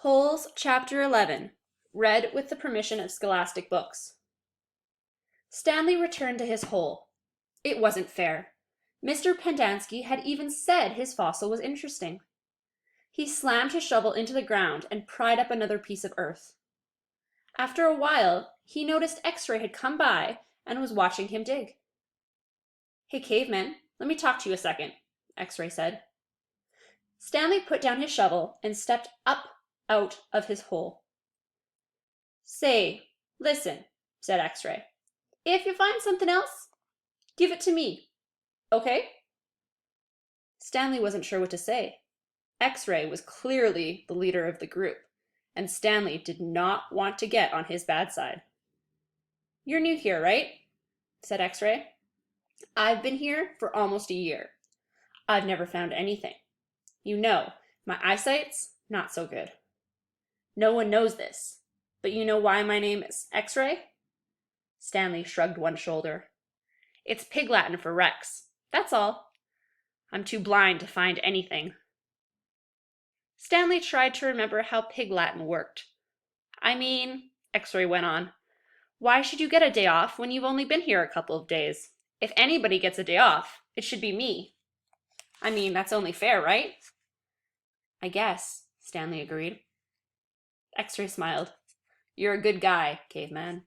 Holes, Chapter 11, read with the permission of Scholastic Books. Stanley returned to his hole. It wasn't fair. Mr. Pendanski had even said his fossil was interesting. He slammed his shovel into the ground and pried up another piece of earth. After a while, he noticed X-Ray had come by and was watching him dig. "Hey, caveman, let me talk to you a second," X-Ray said. Stanley put down his shovel and stepped up out of his hole. "Say, listen," said X-Ray. "If you find something else, give it to me. Okay?" Stanley wasn't sure what to say. X-Ray was clearly the leader of the group, and Stanley did not want to get on his bad side. "You're new here, right?" said X-Ray. "I've been here for almost a year. I've never found anything. You know, my eyesight's not so good. No one knows this, but you know why my name is X-Ray?" Stanley shrugged one shoulder. "It's Pig Latin for Rex. That's all. I'm too blind to find anything." Stanley tried to remember how Pig Latin worked. "I mean," X-Ray went on, "why should you get a day off when you've only been here a couple of days? If anybody gets a day off, it should be me. I mean, that's only fair, right?" "I guess," Stanley agreed. X-Ray smiled. "You're a good guy, caveman."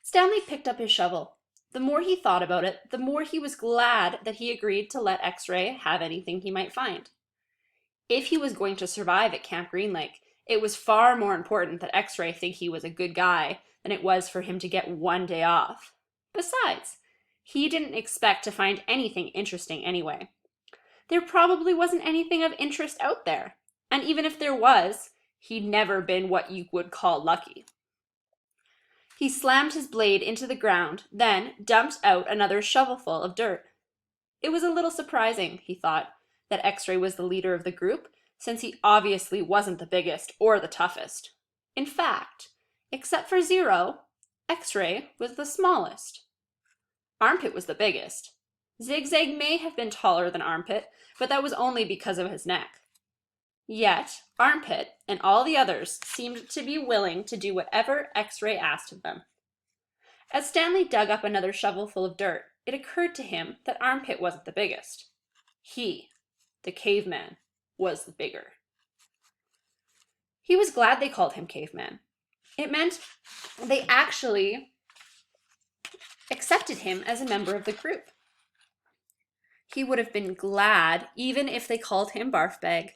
Stanley picked up his shovel. The more he thought about it, the more he was glad that he agreed to let X-Ray have anything he might find. If he was going to survive at Camp Green Lake, it was far more important that X-Ray think he was a good guy than it was for him to get one day off. Besides, he didn't expect to find anything interesting anyway. There probably wasn't anything of interest out there, and even if there was, he'd never been what you would call lucky. He slammed his blade into the ground, then dumped out another shovelful of dirt. It was a little surprising, he thought, that X-Ray was the leader of the group, since he obviously wasn't the biggest or the toughest. In fact, except for Zero, X-Ray was the smallest. Armpit was the biggest. Zigzag may have been taller than Armpit, but that was only because of his neck. Yet, Armpit and all the others seemed to be willing to do whatever X-Ray asked of them. As Stanley dug up another shovelful of dirt, it occurred to him that Armpit wasn't the biggest. He, the caveman, was the bigger. He was glad they called him caveman. It meant they actually accepted him as a member of the group. He would have been glad even if they called him Barfbag.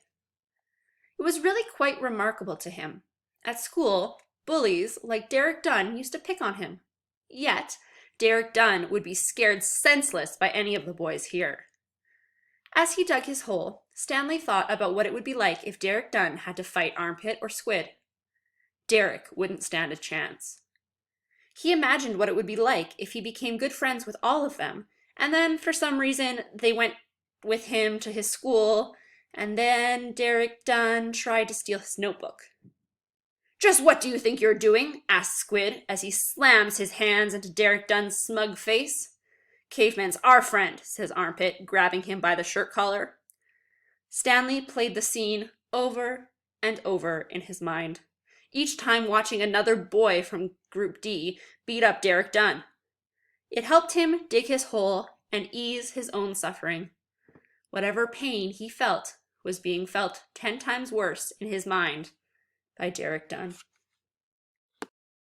It was really quite remarkable to him. At school, bullies like Derek Dunn used to pick on him. Yet, Derek Dunn would be scared senseless by any of the boys here. As he dug his hole, Stanley thought about what it would be like if Derek Dunn had to fight Armpit or Squid. Derek wouldn't stand a chance. He imagined what it would be like if he became good friends with all of them, and then for some reason they went with him to his school, and then Derek Dunn tried to steal his notebook. "Just what do you think you're doing?" asked Squid as he slams his hands into Derek Dunn's smug face. "Caveman's our friend," says Armpit, grabbing him by the shirt collar. Stanley played the scene over and over in his mind, each time watching another boy from Group D beat up Derek Dunn. It helped him dig his hole and ease his own suffering. Whatever pain he felt was being felt 10 times worse in his mind by Derek Dunn.